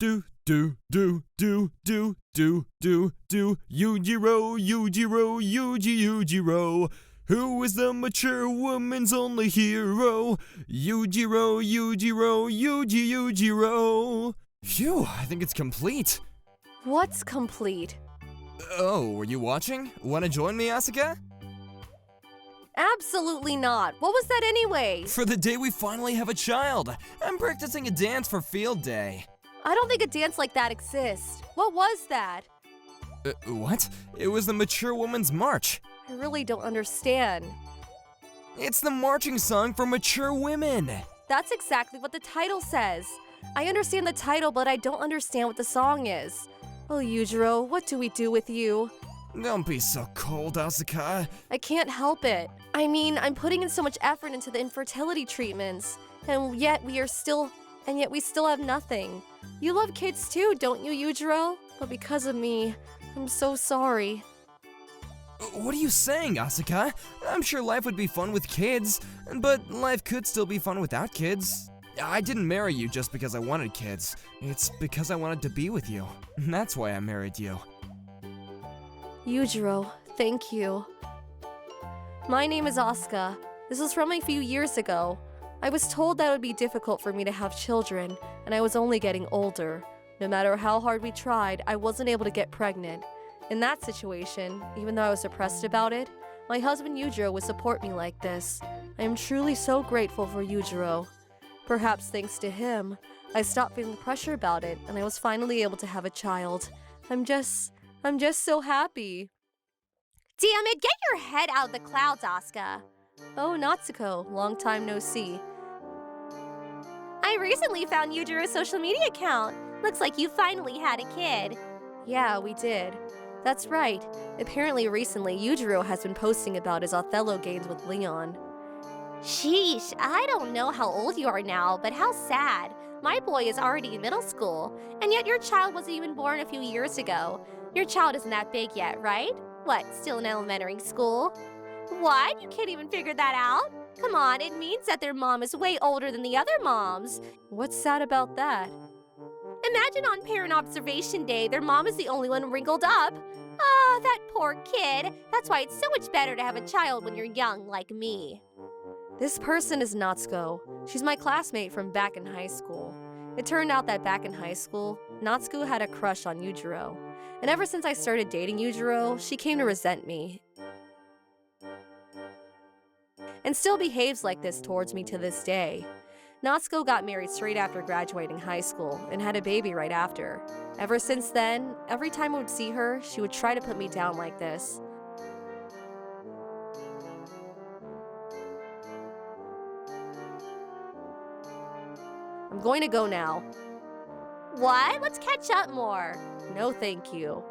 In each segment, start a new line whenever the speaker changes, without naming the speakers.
Do do do do do do do do Yujiro, Yujiro, Yujiro. Who is the mature woman's only hero? Yujiro, Yujiro, Yujiro. Phew, I think it's complete.
What's complete?
Oh, were you watching? Wanna join me, Asuka?
Absolutely not. What was that anyway?
For the day we finally have a child. I'm practicing a dance for field day.
I don't think a dance like that exists. What was that?
What? It was the Mature Woman's March.
I really don't understand.
It's the marching song for mature women.
That's exactly what the title says. I understand the title, but I don't understand what the song is. Oh, Yujiro, what do we do with you?
Don't be so cold, Asuka.
I can't help it. I mean, I'm putting in so much effort into the infertility treatments, and yet we still have nothing. You love kids too, don't you, Yujiro? But because of me, I'm so sorry.
What are you saying, Asuka? I'm sure life would be fun with kids, but life could still be fun without kids. I didn't marry you just because I wanted kids. It's because I wanted to be with you. That's why I married you.
Yujiro, thank you. My name is Asuka. This was from a few years ago. I was told that it would be difficult for me to have children, and I was only getting older. No matter how hard we tried, I wasn't able to get pregnant. In that situation, even though I was depressed about it, my husband Yujiro would support me like this. I am truly so grateful for Yujiro. Perhaps thanks to him, I stopped feeling pressure about it, and I was finally able to have a child. I'm just so happy.
Damn it, get your head out of the clouds, Asuka.
Oh, Natsuko, long time no see.
I recently found Yujiro's social media account. Looks like you finally had a kid.
Yeah, we did. That's right. Apparently recently, Yujiro has been posting about his Othello games with Leon.
Sheesh, I don't know how old you are now, but how sad. My boy is already in middle school, and yet your child wasn't even born a few years ago. Your child isn't that big yet, right? What, still in elementary school? What? You can't even figure that out? Come on, it means that their mom is way older than the other moms.
What's sad about that?
Imagine on parent observation day, their mom is the only one wrinkled up. Ah, that poor kid. That's why it's so much better to have a child when you're young like me.
This person is Natsuko. She's my classmate from back in high school. It turned out that back in high school, Natsuko had a crush on Yujiro. And ever since I started dating Yujiro, she came to resent me. And still behaves like this towards me to this day. Natsuko got married straight after graduating high school and had a baby right after. Ever since then, every time I would see her, she would try to put me down like this. I'm going to go now.
What? Let's catch up more.
No, thank you.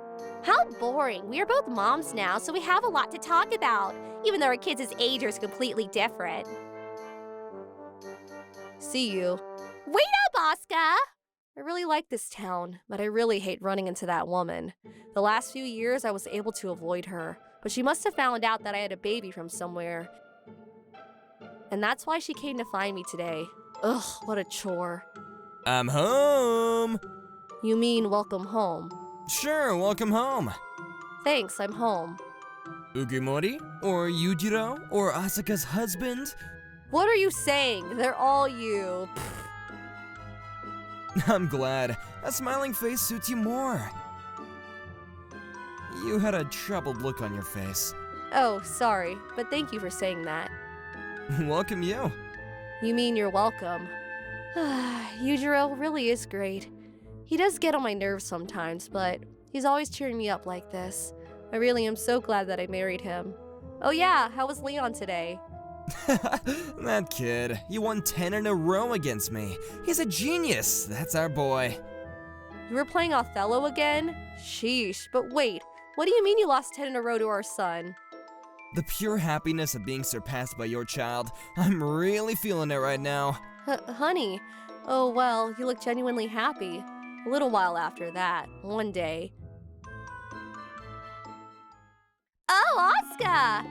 How boring. We are both moms now, so we have a lot to talk about, even though our kids' age is completely different.
See you.
Wait up, Asuka!
I really like this town, but I really hate running into that woman. The last few years, I was able to avoid her, but she must have found out that I had a baby from somewhere. And that's why she came to find me today. Ugh, what a chore.
I'm home!
You mean welcome home?
Sure, welcome home.
Thanks, I'm home.
Ugimori? Or Yujiro? Or Asuka's husband?
What are you saying? They're all you.
I'm glad. A smiling face suits you more. You had a troubled look on your face.
Oh, sorry, but thank you for saying that.
Welcome you.
You mean you're welcome. Yujiro really is great. He does get on my nerves sometimes, but he's always cheering me up like this. I really am so glad that I married him. Oh yeah, how was Leon today?
That kid. You won 10 in a row against me. He's a genius. That's our boy.
You were playing Othello again? Sheesh, but wait, what do you mean you lost 10 in a row to our son?
The pure happiness of being surpassed by your child. I'm really feeling it right now.
Honey, oh well, you look genuinely happy. A little while after that, one day.
Oh, Asuka!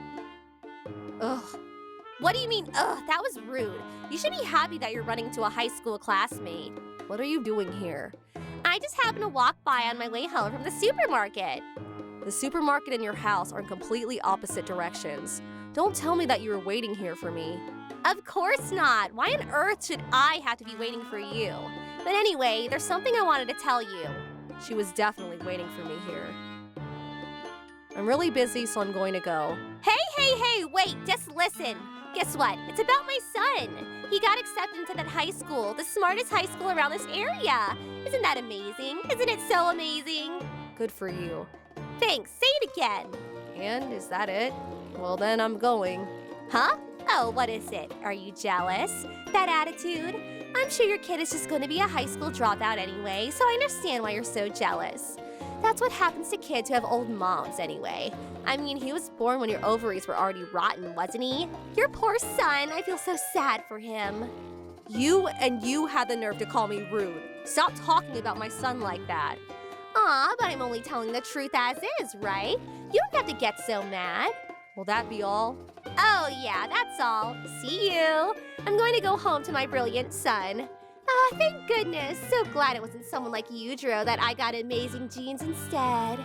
Ugh.
What do you mean, ugh? That was rude. You should be happy that you're running to a high school classmate.
What are you doing here?
I I just happened to walk by on my way home from the supermarket.
The supermarket and your house are in completely opposite directions. Don't tell me that you were waiting here for me.
Of course not. Why on earth should I have to be waiting for you? But anyway, there's something I wanted to tell you.
She was definitely waiting for me here. I'm really busy, so I'm going to go.
Hey, wait, just listen. Guess what? It's about my son. He got accepted into that high school, the smartest high school around this area. Isn't that amazing? Isn't it so amazing?
Good for you.
Thanks, say it again.
And is that it? Well, then I'm going.
Huh? Oh, what is it? Are you jealous? That attitude? I'm sure your kid is just going to be a high school dropout anyway, so I understand why you're so jealous. That's what happens to kids who have old moms anyway. I mean, he was born when your ovaries were already rotten, wasn't he? Your poor son, I feel so sad for him.
You had the nerve to call me rude. Stop talking about my son like that.
Aw, but I'm only telling the truth as is, right? You don't have to get so mad.
Will that be all?
Oh yeah, that's all. See you. I'm going to go home to my brilliant son. Ah, thank goodness. So glad it wasn't someone like Yujiro that I got amazing genes instead.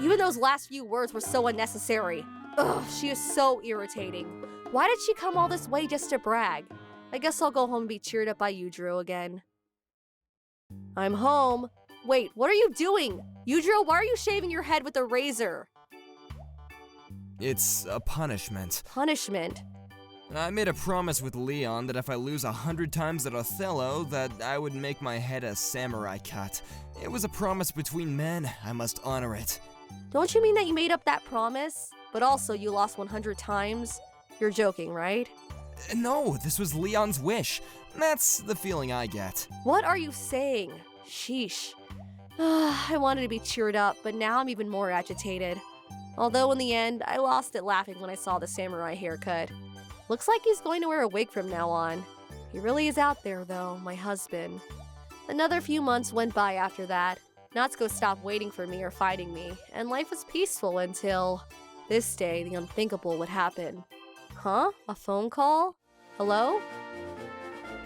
Even those last few words were so unnecessary. Ugh, she is so irritating. Why did she come all this way just to brag? I guess I'll go home and be cheered up by Yujiro again. I'm home. Wait, what are you doing? Yujiro, why are you shaving your head with a razor?
It's a punishment.
Punishment?
I made a promise with Leon that if I lose 100 times at Othello, that I would make my head a samurai cut. It was a promise between men. I must honor it.
Don't you mean that you made up that promise? But also you lost 100 times? You're joking, right?
No, this was Leon's wish. That's the feeling I get.
What are you saying? Sheesh. I wanted to be cheered up, but now I'm even more agitated. Although in the end, I lost it laughing when I saw the samurai haircut. Looks like he's going to wear a wig from now on. He really is out there though, my husband. Another few months went by after that. Natsuko stopped waiting for me or fighting me, and life was peaceful until this day the unthinkable would happen. Huh? A phone call? Hello?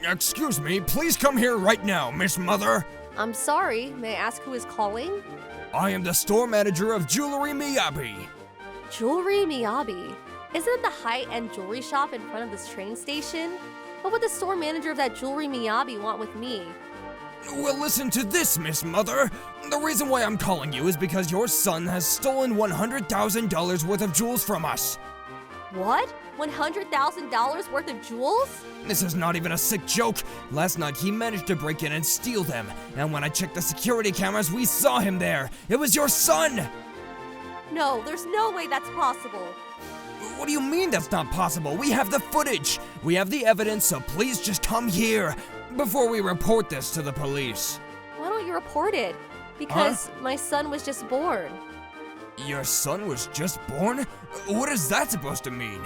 Excuse me, please come here right now, Miss Mother.
I'm sorry, may I ask who is calling?
I am the store manager of Jewelry Miyabi.
Jewelry Miyabi? Isn't it the high-end jewelry shop in front of this train station? What would the store manager of that Jewelry Miyabi want with me?
Well, listen to this, Miss Mother. The reason why I'm calling you is because your son has stolen $100,000 worth of jewels from us.
What? $100,000 worth of jewels?
This is not even a sick joke. Last night he managed to break in and steal them, and when I checked the security cameras, we saw him there. It was your son!
No, there's no way that's possible.
What do you mean that's not possible? We have the footage. We have the evidence, so please just come here before we report this to the police.
Why don't you report it? Because my son was just born.
Your son was just born? What is that supposed to mean?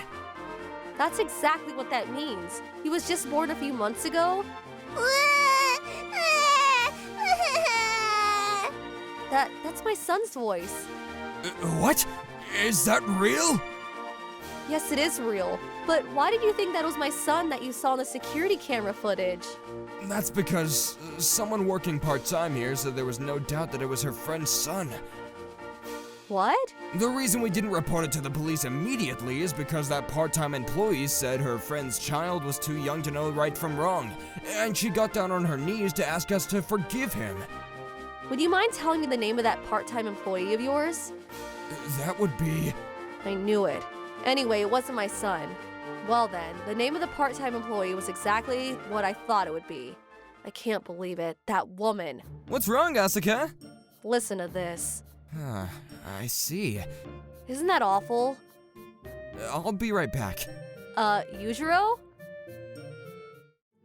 That's exactly what that means. He was just born a few months ago. That's my son's voice.
What? Is that real?
Yes, it is real. But why did you think that was my son that you saw in the security camera footage?
That's because someone working part-time here said there was no doubt that it was her friend's son.
What?
The reason we didn't report it to the police immediately is because that part-time employee said her friend's child was too young to know right from wrong, and she got down on her knees to ask us to forgive him.
Would you mind telling me the name of that part-time employee of yours?
That would be...
I knew it. Anyway, it wasn't my son. Well then, the name of the part-time employee was exactly what I thought it would be. I can't believe it. That woman.
What's wrong, Asuka?
Listen to this.
I see.
Isn't that awful?
I'll be right back.
Yujiro?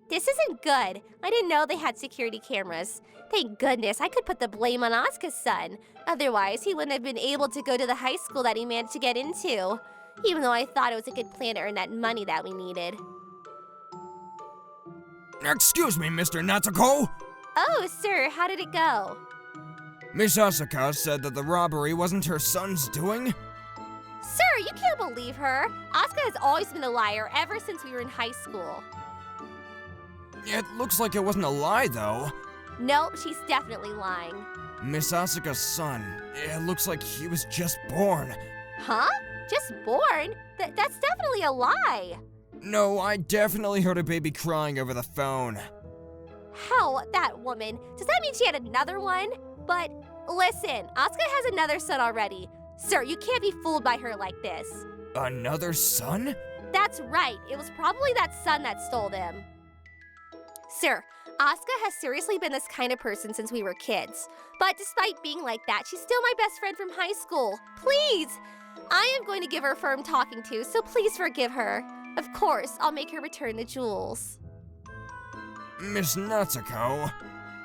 This isn't good. I didn't know they had security cameras. Thank goodness I could put the blame on Asuka's son. Otherwise, he wouldn't have been able to go to the high school that he managed to get into. Even though I thought it was a good plan to earn that money that we needed.
Excuse me, Mr. Natsuko?
Oh, sir, how did it go?
Miss Asuka said that the robbery wasn't her son's doing.
Sir, you can't believe her. Asuka has always been a liar ever since we were in high school.
It looks like it wasn't a lie, though.
Nope, she's definitely lying.
Miss Asuka's son. It looks like he was just born.
Huh? Just born? That's definitely a lie.
No, I definitely heard a baby crying over the phone.
Hell, that woman. Does that mean she had another one? But listen, Asuka has another son already. Sir, you can't be fooled by her like this.
Another son?
That's right. It was probably that son that stole them. Sir, Asuka has seriously been this kind of person since we were kids. But despite being like that, she's still my best friend from high school. Please! I am going to give her a firm talking to, so please forgive her. Of course, I'll make her return the jewels.
Miss Natsuko?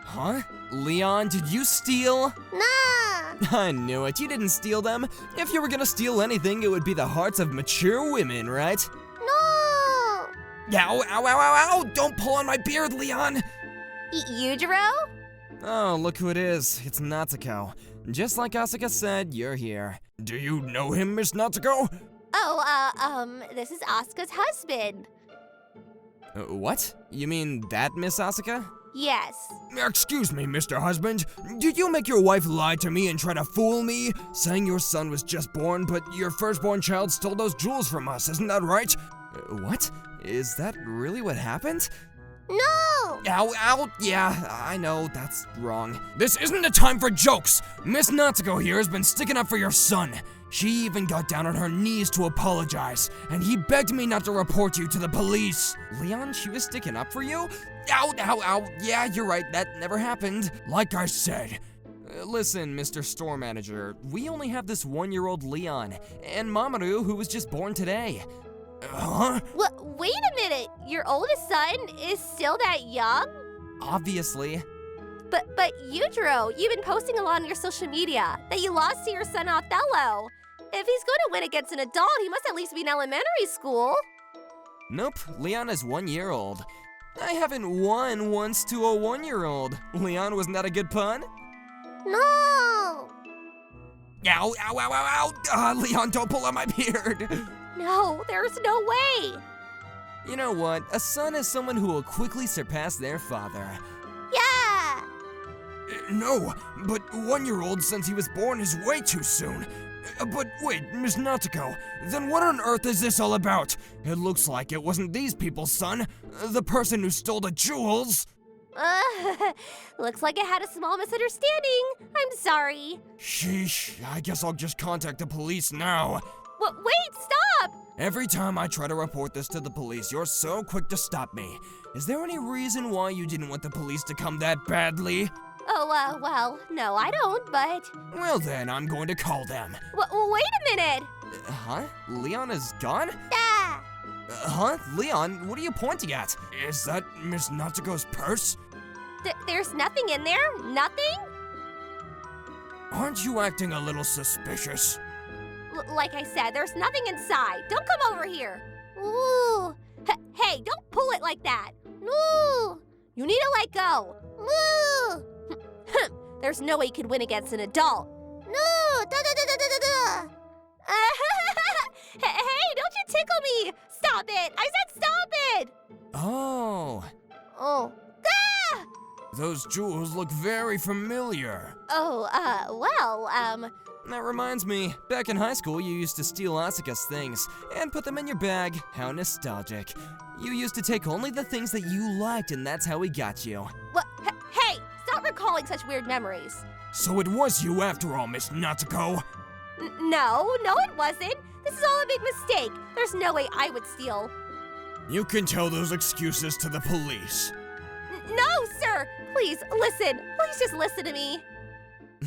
Huh? Leon, did you steal?
Nah!
I knew it. You didn't steal them. If you were gonna steal anything, it would be the hearts of mature women, right?
No!
Ow, ow, ow, ow, ow! Don't pull on my beard, Leon!
Yujiro?
Oh, look who it is. It's Natsuko. Just like Asuka said, you're here. Do you know him, Miss Natsuko?
Oh, this is Asuka's husband.
What? You mean that Miss Asuka?
Yes.
Excuse me, Mr. Husband. Did you make your wife lie to me and try to fool me? Saying your son was just born, but your firstborn child stole those jewels from us, isn't that right? What? Is that really what happened?
No!
Ow, ow, yeah, I know, that's wrong. This isn't a time for jokes! Miss Natsuko here has been sticking up for your son. She even got down on her knees to apologize, and he begged me not to report you to the police. Leon, she was sticking up for you? Ow, ow, ow, yeah, you're right, that never happened. Like I said. Listen, Mr. Store Manager, we only have this 1-year-old Leon, and Mamoru, who was just born today. Huh?
Wait a minute! Your oldest son is still that young?
Obviously.
But Yujiro, you've been posting a lot on your social media that you lost to your son Othello. If he's going to win against an adult, he must at least be in elementary school.
Nope, Leon is 1 year old. I haven't won once to a 1-year-old. Leon, wasn't that a good pun?
No!
Ow, ow, ow, ow, ow! Leon, don't pull on my beard!
No, there's no way!
You know what? A son is someone who will quickly surpass their father.
Yeah!
No, but 1-year-old since he was born is way too soon. But wait, Miss Natsuko, then what on earth is this all about? It looks like it wasn't these people's son, the person who stole the jewels.
Looks like I had a small misunderstanding. I'm sorry.
Sheesh, I guess I'll just contact the police now.
Wait, stop!
Every time I try to report this to the police, you're so quick to stop me. Is there any reason why you didn't want the police to come that badly?
Oh, well, no, I don't, but...
Well then, I'm going to call them.
Wait a minute!
Huh? Leon is gone?
Ah!
Huh? Leon, what are you pointing at? Is that Miss Natsuko's purse?
There's nothing in there? Nothing?
Aren't you acting a little suspicious?
Like I said, there's nothing inside. Don't come over here. Ooh. Hey, don't pull it like that. Ooh. You need to let go. Ooh. There's no way you could win against an adult. No. Hey, don't you tickle me. Stop it. I said stop it.
Oh.
Oh. Ah!
Those jewels look very familiar.
Oh,
That reminds me, back in high school you used to steal Asuka's things and put them in your bag. How nostalgic. You used to take only the things that you liked and that's how we got you.
What? Hey, stop recalling such weird memories.
So it was you after all, Miss Natsuko.
No, it wasn't. This is all a big mistake. There's no way I would steal.
You can tell those excuses to the police.
No, sir! Please, listen. Please just listen to me.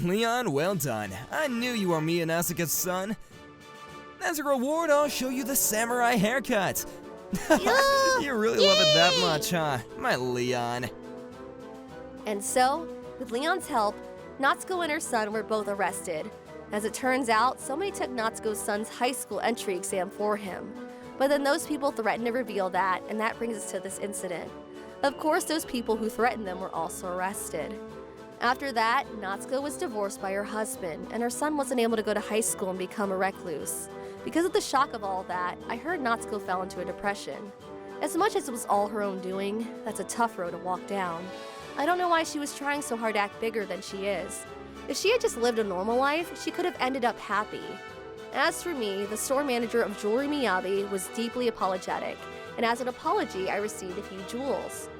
Leon, well done. I knew you were me and Asuka's son. As a reward, I'll show you the samurai haircut. You really love it that much, huh? My Leon.
And so, with Leon's help, Natsuko and her son were both arrested. As it turns out, somebody took Natsuko's son's high school entry exam for him. But then those people threatened to reveal that, and that brings us to this incident. Of course, those people who threatened them were also arrested. After that, Natsuko was divorced by her husband, and her son wasn't able to go to high school and become a recluse. Because of the shock of all that, I heard Natsuko fell into a depression. As much as it was all her own doing, that's a tough road to walk down. I don't know why she was trying so hard to act bigger than she is. If she had just lived a normal life, she could have ended up happy. As for me, the store manager of Jewelry Miyabi was deeply apologetic, and as an apology, I received a few jewels.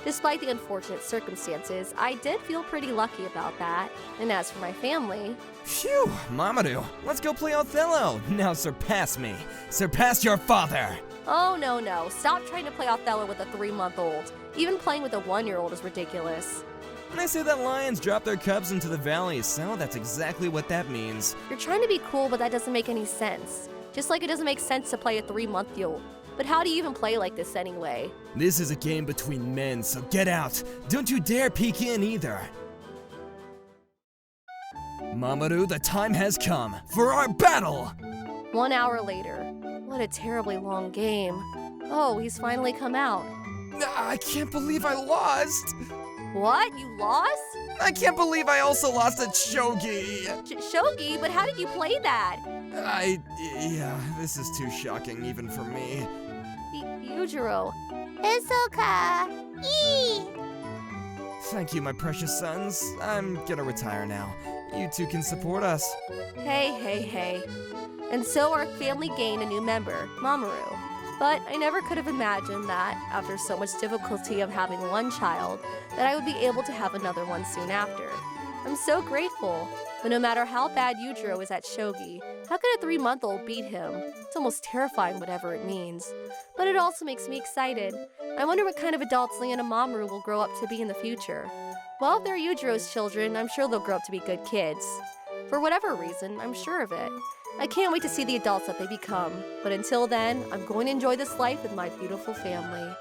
Despite the unfortunate circumstances, I did feel pretty lucky about that. And as for my family...
Phew, Mamoru, let's go play Othello. Now surpass me. Surpass your father.
Oh, no. Stop trying to play Othello with a 3-month-old. Even playing with a 1-year-old is ridiculous.
And they say that lions drop their cubs into the valleys, so that's exactly what that means.
You're trying to be cool, but that doesn't make any sense. Just like it doesn't make sense to play a 3-month-old. But how do you even play like this anyway?
This is a game between men, so get out. Don't you dare peek in either. Mamoru, the time has come for our battle!
1 hour later. What a terribly long game. Oh, he's finally come out.
I can't believe I lost!
What? You lost?
I can't believe I also lost at Shogi!
Shogi? But how did you play that?
Yeah, this is too shocking even for me.
Yujiro.
Hisoka! Yee!
Thank you, my precious sons. I'm gonna retire now. You two can support us.
Hey. And so our family gained a new member, Mamoru. But I never could have imagined that, after so much difficulty of having one child, that I would be able to have another one soon after. I'm so grateful. But no matter how bad Yujiro is at shogi, how could a 3-month-old beat him? It's almost terrifying, whatever it means. But it also makes me excited. I wonder what kind of adults Lee and Mamoru will grow up to be in the future. Well, if they're Yujiro's children, I'm sure they'll grow up to be good kids. For whatever reason, I'm sure of it. I can't wait to see the adults that they become. But until then, I'm going to enjoy this life with my beautiful family.